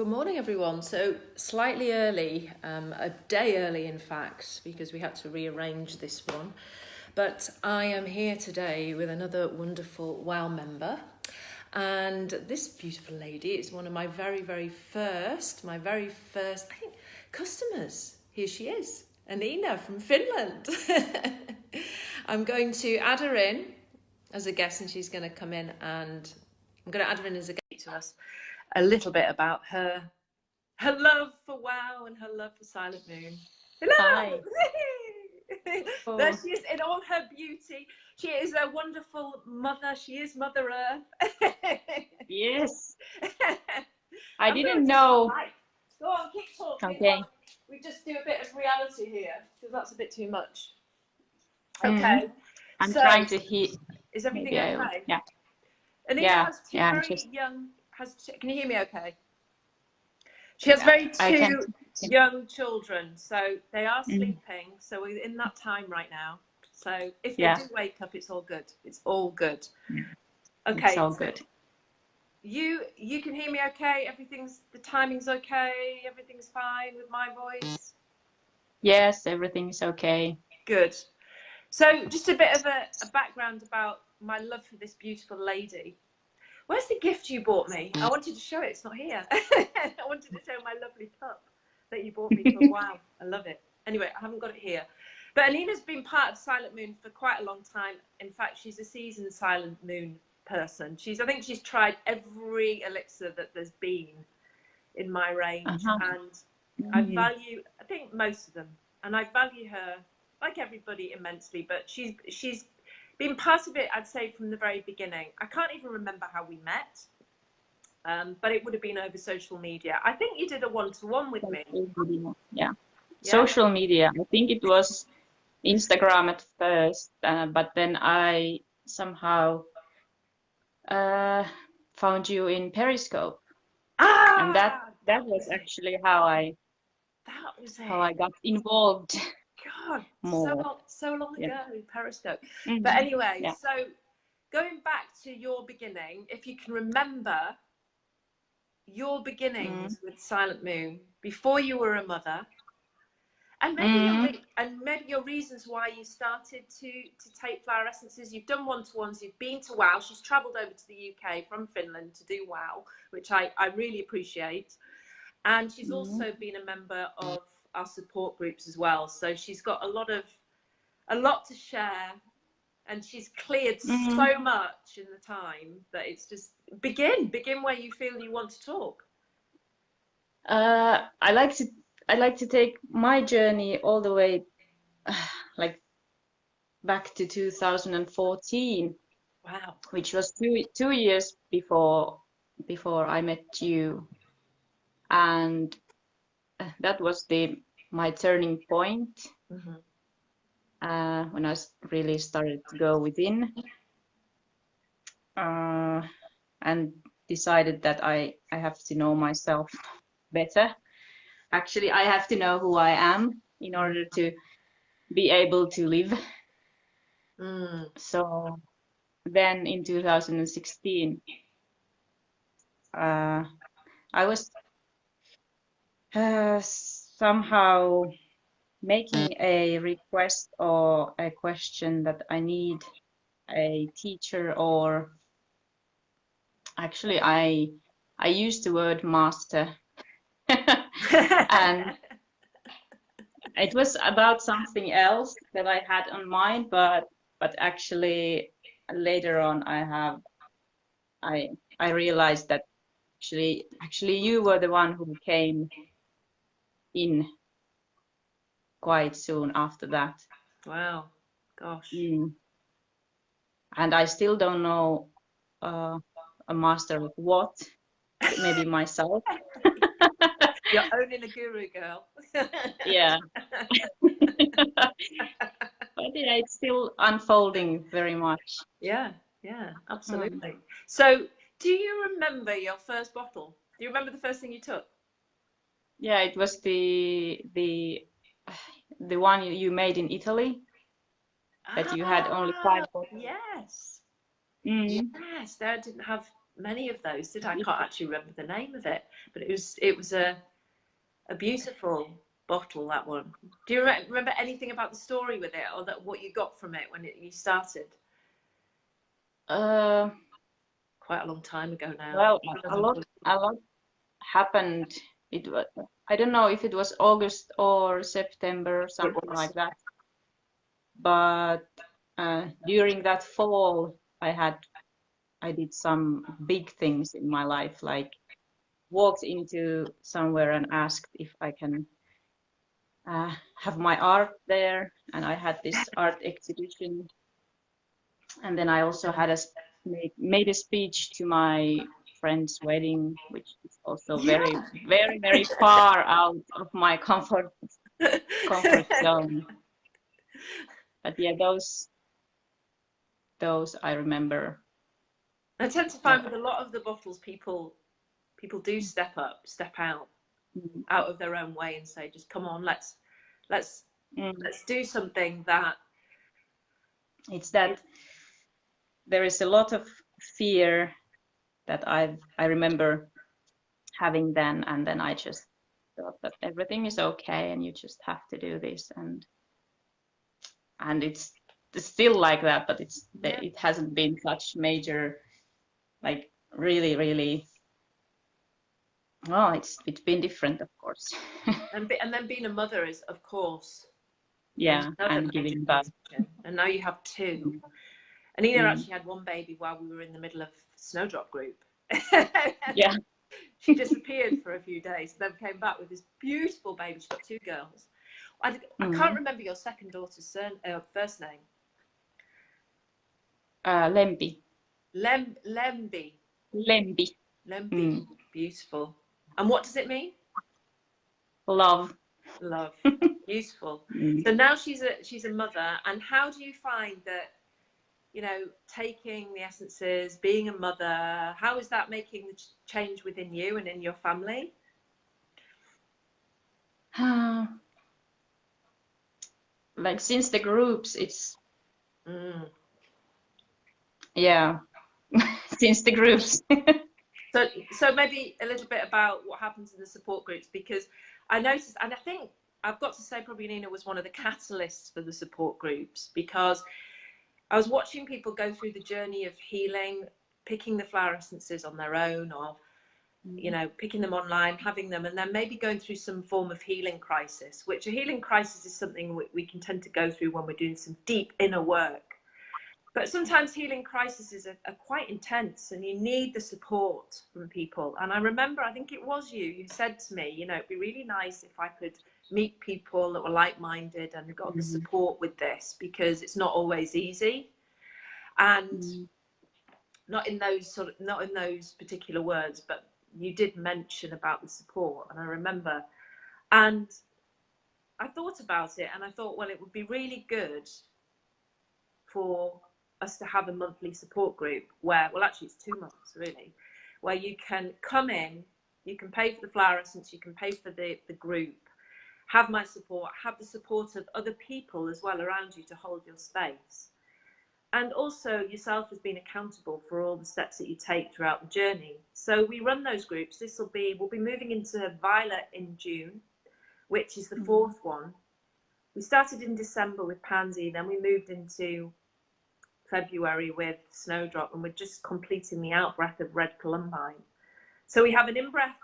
Good morning, everyone. So slightly early, a day early, in fact, because we had to rearrange this one. But I am here today with another wonderful WOW member. And this beautiful lady is one of my very first, I think, customers. Here she is, Anina from Finland. I'm going to add her in as a guest, and she's going to come in, and I'm going to add her in as a guest to us a little bit about her love for WOW and her love for Silent Moon. Hello! Hi. There she is in all her beauty. She is a wonderful mother. She is Mother Earth. Yes. I didn't know. Go on, keep talking. Okay. We just do a bit of reality here, because that's a bit too much. Okay. I'm trying to hear. Is everything Maybe okay? Yeah. Anina has two very young. Can you hear me okay? She has two young children, so they are sleeping. So we're in that time right now. So if they do wake up, it's all good. It's all good. Okay. It's all good. You can hear me okay? The timing's okay? Everything's fine with my voice? Yes, everything's okay. Good. So just a bit of a background about my love for this beautiful lady. Where's the gift you bought me? I wanted to show it. It's not here. I wanted to show my lovely pup that you bought me for WOW. I love it. Anyway, I haven't got it here. But Anina's been part of Silent Moon for quite a long time. In fact, she's a seasoned Silent Moon person. I think she's tried every elixir that there's been in my range. And I think most of them. And I value her, like everybody, immensely. But she's been part of it, I'd say, from the very beginning. I can't even remember how we met, but it would have been over social media. I think you did a one-to-one with me. Yeah. Social media. I think it was Instagram at first, but then I somehow found you in Periscope, and that was actually how I got involved. God, so long ago, Periscope. But anyway, so going back to your beginning, if you can remember your beginnings with Silent Moon before you were a mother, and maybe your reasons why you started to take flower essences. You've done one-to-ones, you've been to WOW. She's travelled over to the UK from Finland to do WOW, which I really appreciate. And she's also been a member of our support groups as well. So she's got a lot to share, and she's cleared so much in the time that it's just begin where you feel you want to talk. I like to take my journey all the way like back to 2014. Wow. Which was two years before I met you, and that was my turning point when I really started to go within and decided that I have to know myself better. Actually, I have to know who I am in order to be able to live. So then in 2016, I was somehow making a request or a question that I need a teacher, or actually I used the word master. And it was about something else that I had on mind, but actually later on I realized that actually you were the one who came in quite soon after that. Wow, gosh. And I still don't know a master of what. Maybe myself. You're owning a guru, girl. Yeah. But yeah, it's still unfolding very much. Yeah, absolutely. So do you remember your first bottle? Do you remember the first thing you took? Yeah, it was the one you made in Italy, that you had only 5 bottles. Yes. Yes, there I didn't have many of those, did I? I can't actually remember the name of it, but it was a beautiful bottle, that one. Do you remember anything about the story with it, or that what you got from it when you started? Quite a long time ago now. Well, a lot happened. It was, I don't know if it was August or September, something like that. But during that fall, I did some big things in my life, like walked into somewhere and asked if I can have my art there, and I had this art exhibition. And then I also had made a speech to my friend's wedding, which is also very, very, very far out of my comfort zone. But yeah, those I remember. I tend to find with a lot of the bottles, people do step out of their own way and say, just come on, let's do something that. It's that there is a lot of fear that I remember having then, and then I just thought that everything is okay and you just have to do this, and it's still like that, but it hasn't been such major, like really. Well, it's been different, of course. and then being a mother is, of course, and giving back. And now you have two. And Nina actually had one baby while we were in the middle of Snowdrop group. Yeah. She disappeared for a few days, then came back with this beautiful baby. She's got two girls. I can't remember your second daughter's first name. Lempi. Lembi. Lempi. Beautiful. And what does it mean? Love. Beautiful. So now she's a mother. And how do you find that, you know, taking the essences, being a mother, how is that making the change within you and in your family? Like since the groups, it's since the groups. So maybe a little bit about what happens in the support groups, because I noticed, and I think I've got to say probably Nina was one of the catalysts for the support groups, because I was watching people go through the journey of healing, picking the flower essences on their own, or you know, picking them online, having them, and then maybe going through some form of healing crisis, which a healing crisis is something we can tend to go through when we're doing some deep inner work. But sometimes healing crises are quite intense, and you need the support from people. And I remember, I think it was you said to me, you know, it'd be really nice if I could meet people that were like-minded and got the support with this, because it's not always easy. And not in those particular words, but you did mention about the support, and I remember, and I thought about it, and I thought, well, it would be really good for us to have a monthly support group where, well, actually it's 2 months really, where you can come in, you can pay for the flower essence, you can pay for the group, have my support, have the support of other people as well around you to hold your space, and also yourself as being accountable for all the steps that you take throughout the journey. So we run those groups. We'll be moving into Violet in June, which is the 4th one. We started in December with Pansy, then we moved into February with Snowdrop, and we're just completing the out-breath of Red Columbine. So we have an in-breath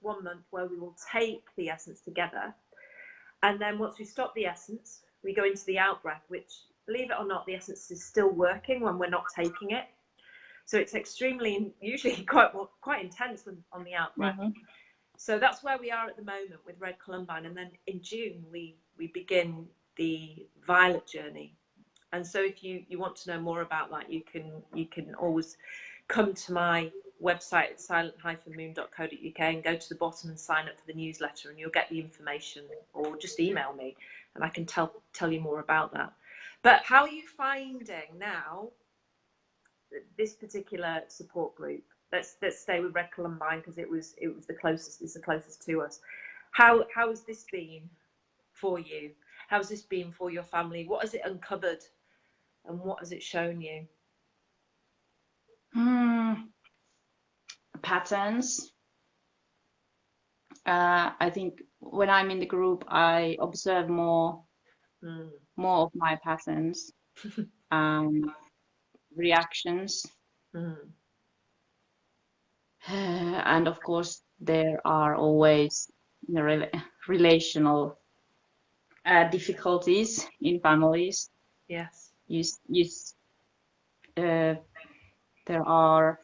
1 month where we will take the essence together, and then once we stop the essence, we go into the out-breath, which, believe it or not, the essence is still working when we're not taking it. So it's extremely, usually quite intense on the out-breath. So that's where we are at the moment with Red Columbine, and then in June we begin the Violet journey. And so if you want to know more about that, you can always come to my website at silent-moon.co.uk and go to the bottom and sign up for the newsletter, and you'll get the information, or just email me and I can tell you more about that. But how are you finding now this particular support group? Let's stay with Red Columbine, because it was the closest. It's the closest to us. How has this been for you? How has this been for your family? What has it uncovered, and what has it shown you? patterns. I think when I'm in the group, I observe more of my patterns, reactions, and of course there are always relational difficulties in families. Yes. There are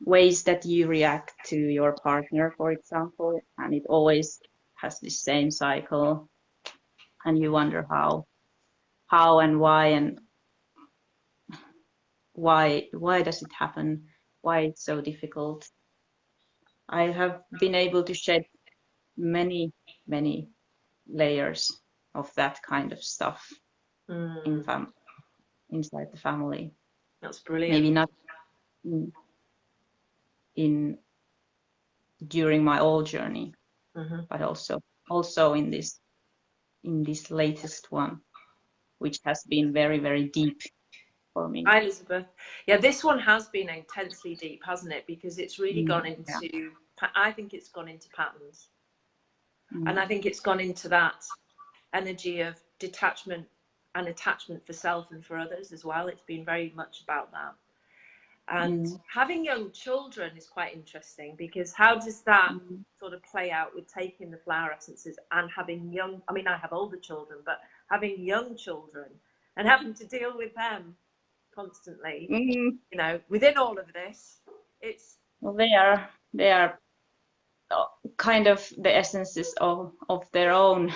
ways that you react to your partner, for example, and it always has the same cycle, and you wonder how and why does it happen, why it's so difficult. I have been able to shed many layers of that kind of stuff inside the family. That's brilliant. Maybe not during my old journey, but also in this latest one, which has been very, very deep for me. Hi, Elizabeth. Yeah, this one has been intensely deep, hasn't it? Because it's really gone into, I think it's gone into patterns. And I think it's gone into that energy of detachment and attachment for self and for others as well. It's been very much about that. And having young children is quite interesting, because how does that sort of play out with taking the flower essences and having young, I mean, I have older children, but having young children and having to deal with them constantly, you know, within all of this, it's... Well, they are kind of the essences of their own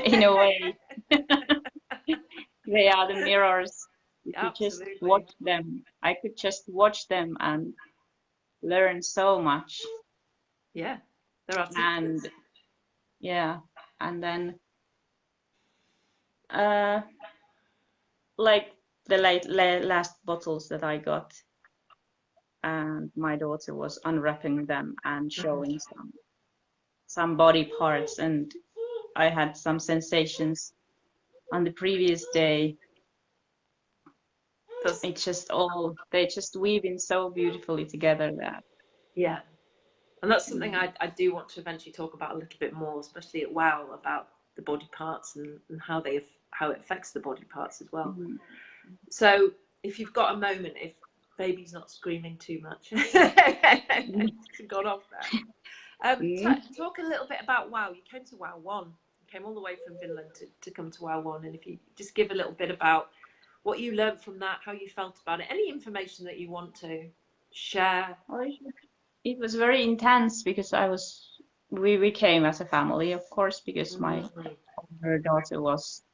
in a way. They are the mirrors. You could just watch them. I could just watch them and learn so much. Yeah, there are teachers. And then like the last bottles that I got, and my daughter was unwrapping them and showing some body parts, and I had some sensations on the previous day. It's just they just weave in so beautifully together that. Yeah, and that's something I do want to eventually talk about a little bit more, especially at WOW, about the body parts and how it affects the body parts as well. So if you've got a moment, if baby's not screaming too much, she's gone off there. Talk a little bit about WOW. You came to WOW 1. You came all the way from Finland to come to WOW 1, and if you just give a little bit about what you learned from that, how you felt about it, any information that you want to share. It was very intense, because we came as a family, of course, because my older daughter was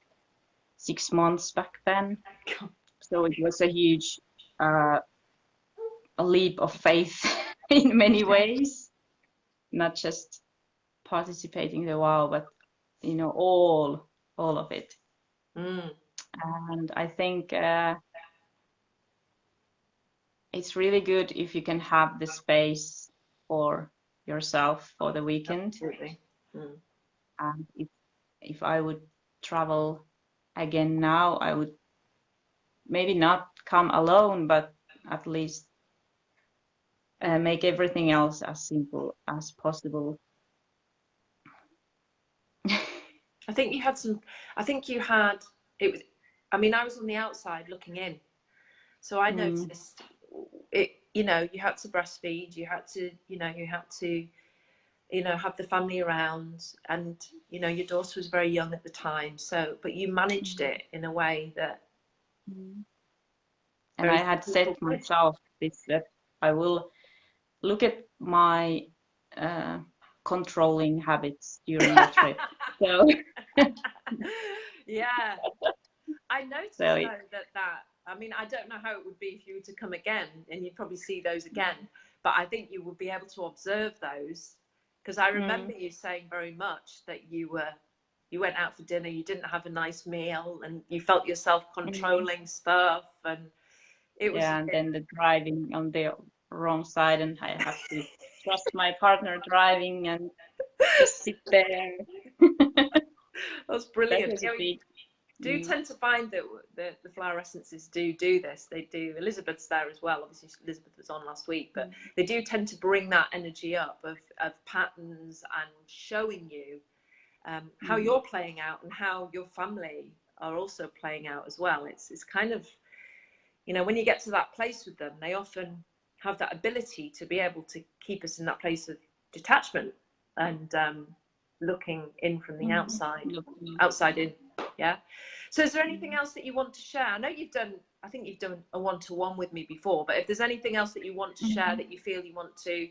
6 months back then. So it was a huge a leap of faith in many ways, not just participating in the WOW, but you know, all of it. And I think it's really good if you can have the space for yourself for the weekend. Absolutely. And if I would travel again now, I would maybe not come alone, but at least make everything else as simple as possible. I think you had it was, I mean, I was on the outside looking in, so I noticed it, you know, you had to breastfeed, you had to have the family around, and you know, your daughter was very young at the time, so but you managed it in a way that and I had said myself this, that I will look at my controlling habits during the trip. So yeah, I noticed though that I mean, I don't know how it would be if you were to come again, and you'd probably see those again, but I think you would be able to observe those, because I remember you saying very much that you went out for dinner, you didn't have a nice meal, and you felt yourself controlling stuff, and it was and then the driving on the wrong side, and I have to trust my partner driving and just sit there. That's brilliant. That was do tend to find that the flower essences do this. They do. Elizabeth's there as well. Obviously, Elizabeth was on last week, but they do tend to bring that energy up of patterns and showing you how you're playing out and how your family are also playing out as well. It's kind of, you know, when you get to that place with them, they often have that ability to be able to keep us in that place of detachment and looking in from the outside in. Yeah. So is there anything else that you want to share? I know I think you've done a one-to-one with me before, but if there's anything else that you want to share that you feel you want to,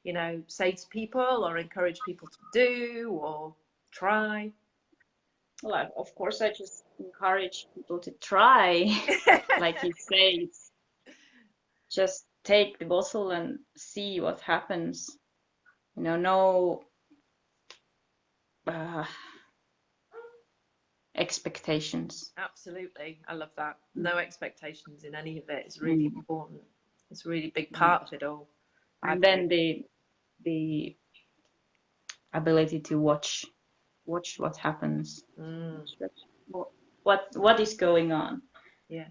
you know, say to people or encourage people to do or try? Well, of course, I just encourage people to try. Like you say, just take the bottle and see what happens. You know, no expectations. Absolutely. I love that. No expectations in any of it is really important. It's a really big part of it all. And then the ability to watch what happens. What is going on. Yeah.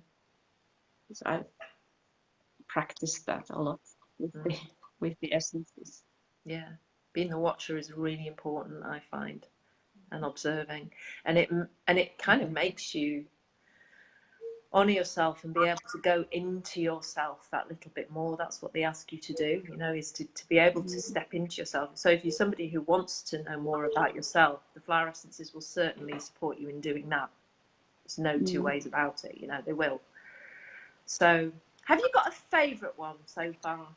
So I've practiced that a lot with the essences. Yeah. Being the watcher is really important, I find, and observing. And it kind of makes you honor yourself and be able to go into yourself that little bit more. That's what they ask you to do, you know, is to be able to step into yourself. So if you're somebody who wants to know more about yourself, the flower essences will certainly support you in doing that. There's no two ways about it, you know, they will. So have you got a favorite one so far?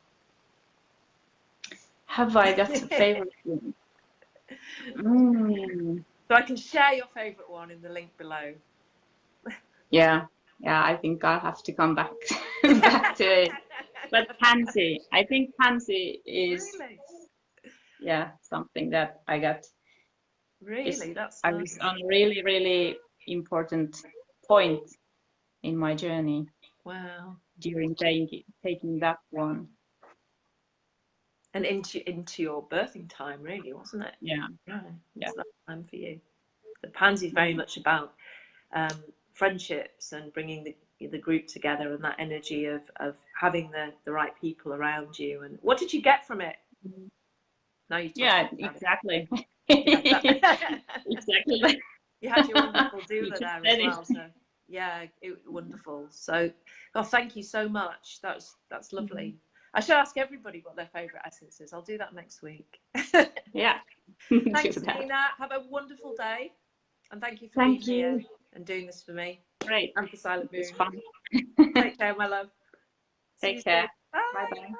Have I got a favorite one? So I can share your favorite one in the link below. Yeah, I think I'll have to come back back to it. But pansy, I think pansy is something that I got. Really, I was on a really, really important point in my journey. Wow. During taking that one. And into your birthing time, really, wasn't it? Yeah. It's that time for you. The pansy is very much about friendships and bringing the group together and that energy of having the right people around you. And what did you get from it? Now you exactly. Exactly. You had your wonderful doula there as well. So yeah, wonderful. So, thank you so much. That's lovely. I should ask everybody what their favourite essence is. I'll do that next week. Yeah. Thanks, Nina. Have a wonderful day. And thank you for being here and doing this for me. Great. And for Silent Moon. It was fun. Take care, my love. Take care. Bye. Bye-bye.